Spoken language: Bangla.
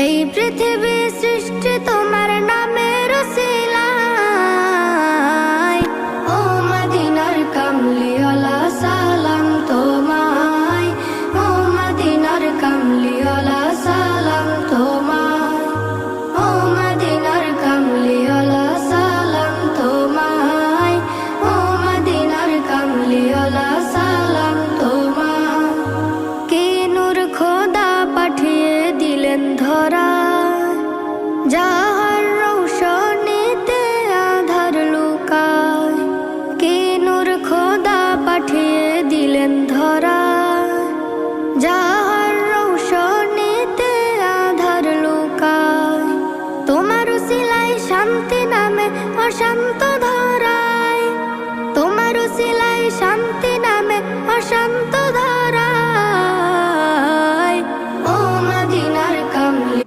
এই পৃথিবী সৃষ্টি তোমার নামের উসিলায়। ও মদিনার কামলিওয়ালা সালাম তোমায়, ও মদিনার কামলিওয়ালা সালাম তোমায়, ও মদিনার কামলিওয়ালা সালাম তোমায়, ও মদিনার কামলিওয়ালা সালাম তোমায়। কে নূর খোদা পাঠিয়ে দিলেন ধরা, যাহার রৌশনীতে আধার লুকায়। কে নূর খোদা পাঠিয়ে দিলেন ধরা, যাহার রৌশনীতে আধার লুকায়। তোমার উসিলায় শান্তি নামে অশান্ত